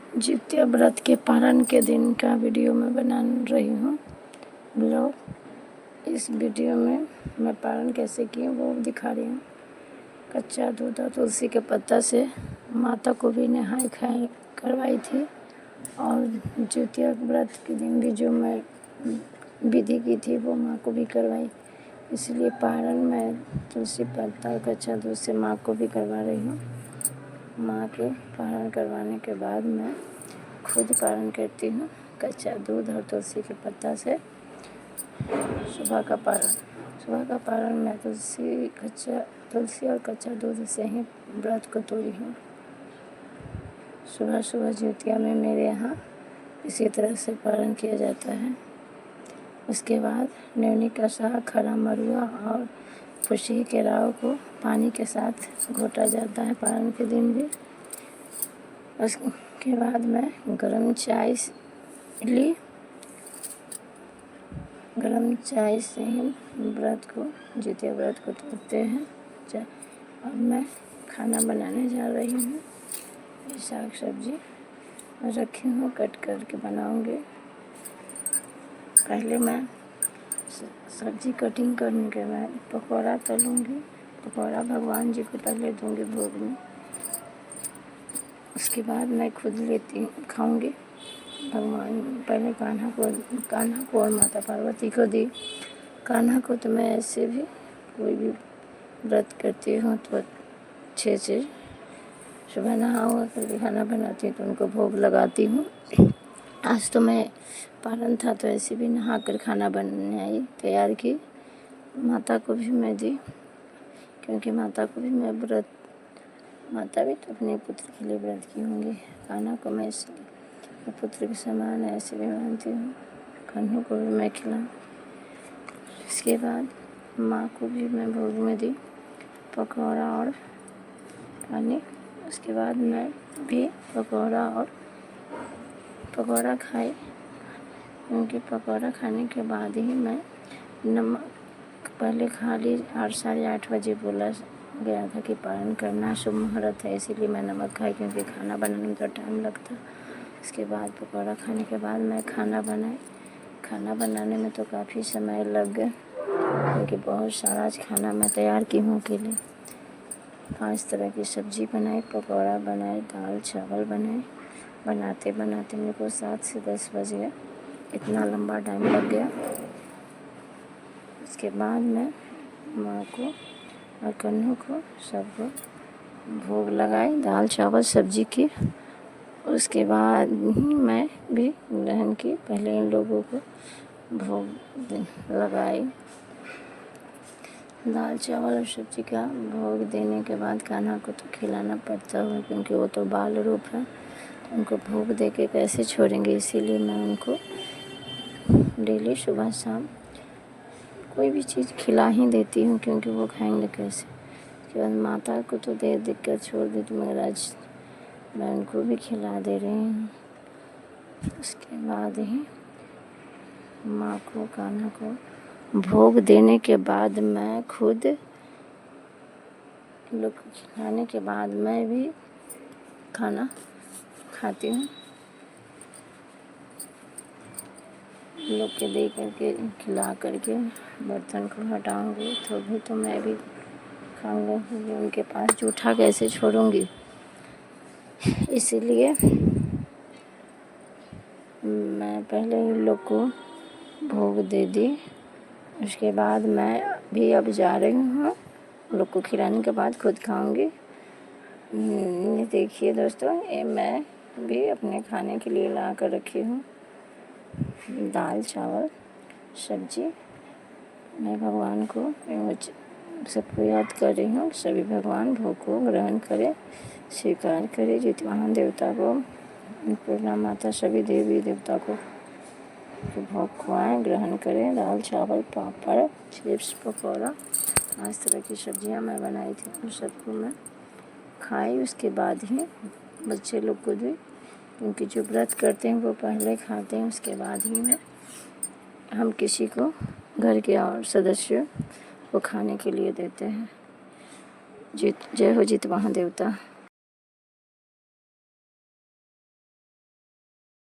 जित्या व्रत के पारण के दिन का वीडियो मैं बना रही हूँ ब्लॉग। इस वीडियो में मैं पारण कैसे की हूँ वो दिखा रही हूँ। कच्चा दूध और तुलसी के पत्ता से माता को भी नहाई खाई करवाई थी, और जित्या व्रत के दिन भी जो मैं विधि की थी वो माँ को भी करवाई। इसलिए पारण मैं तुलसी पत्ता और कच्चा दूध से माँ को भी करवा रही हूँ। माँ के पारण करवाने के बाद मैं खुद पारण करती हूँ कच्चा दूध और तुलसी के पत्ता से। सुबह का पारण मैं तुलसी और कच्चा दूध से ही व्रत को तोड़ी हूँ। सुबह सुबह जितिया में मेरे यहाँ इसी तरह से पारण किया जाता है। उसके बाद न्योनी का साग, खड़ा मरुआ और फुसी के राव को पानी के साथ घोटा जाता है पारण के दिन भी। उसके बाद मैं गरम चाय से ही जितिया व्रत को तोड़ते हैं। अब मैं खाना बनाने जा रही हूँ। ये साग सब्जी रखी हूँ, कट करके बनाऊँगी। पहले मैं सब्जी कटिंग करने के बाद पकौड़ा तलूँगी। पकौड़ा भगवान जी को पहले दूँगी भोग में, उसके बाद मैं खुद खाऊँगी। भगवान पहले कान्हा को और माता पार्वती को दी। कान्हा को तो मैं ऐसे भी कोई भी व्रत करती हूँ तो अच्छे से सुबह नहा हुआ करके खाना बनाती हूँ तो उनको भोग लगाती हूँ। आज तो मैं पारण था तो ऐसे भी नहा कर खाना बनाई तैयार की। माता को भी मैं दी, क्योंकि माता को भी मैं माता भी तो अपने पुत्र के लिए व्रत की होंगी। कान्हा को मैं पुत्र के समान ऐसे भी मानती हूँ। कान्हा को भी मैं खिलाऊँ। इसके बाद माँ को भी मैं भोग में दी पकौड़ा और पानी। उसके बाद मैं भी पकौड़ा खाई, क्योंकि पकौड़ा खाने के बाद ही मैं नमक पहले खा ली। 8 साढ़े 8 बजे बोला गया था कि पारण करना शुभ मुहूर्त है, इसीलिए मैं नमक खाई, क्योंकि खाना बनाने में तो टाइम लगता। उसके बाद पकौड़ा खाने के बाद मैं खाना बनाई। खाना बनाने में तो काफ़ी समय लग गया, क्योंकि बहुत सारा आज खाना मैं तैयार की हूँ अकेले। 5 तरह की सब्जी बनाई, पकौड़ा बनाए, दाल चावल बनाए। बनाते मेरे को 7 से 10 बज गया। इतना लंबा टाइम लग गया। उसके बाद मैं माँ को और कन्हू को सबको भोग लगाई दाल चावल सब्जी की। उसके बाद ही मैं भी ग्रहण की। पहले इन लोगों को भोग लगाई। दाल चावल और सब्जी का भोग देने के बाद कान्हा को तो खिलाना पड़ता है, क्योंकि वो तो बाल रूप है, तो उनको भोग दे के कैसे छोड़ेंगे। इसीलिए मैं उनको डेली सुबह शाम कोई भी चीज़ खिला ही देती हूँ, क्योंकि वो खाएंगे कैसे। उसके बाद माता को तो देख कर छोड़ दी, तो मगर आज मैं उनको भी खिला दे रही हूँ। उसके बाद ही माँ को कान्हा को भोग देने के बाद मैं खुद लोग को खिलाने के बाद मैं भी खाना खाती हूँ। लोग के दे करके खिला करके बर्तन को हटाऊँगी तो भी तो मैं भी खाऊँगी, क्योंकि उनके पास जूठा कैसे छोड़ूँगी। इसीलिए मैं पहले इन लोग को भोग दे दी। उसके बाद मैं भी अब जा रही हूँ। लोग को खिलाने के बाद खुद खाऊंगी। ये देखिए दोस्तों, ये मैं भी अपने खाने के लिए ला कर रखी हूँ दाल चावल सब्जी। मैं भगवान को सबको याद कर रही हूँ। सभी भगवान भोग को ग्रहण करें, स्वीकार करें। जितने महान देवता को, पूर्णा माता, सभी देवी देवता को भोग खुआएँ, ग्रहण करें। दाल चावल पापड़ चिप्स पकौड़ा 5 तरह की सब्जियाँ मैं बनाई थी, उन सबको मैं खाई। उसके बाद ही बच्चे लोग को दी, क्योंकि जो व्रत करते हैं वो पहले खाते हैं, उसके बाद ही हम किसी को घर के और सदस्य को खाने के लिए देते हैं। जय हो जित महादेवता।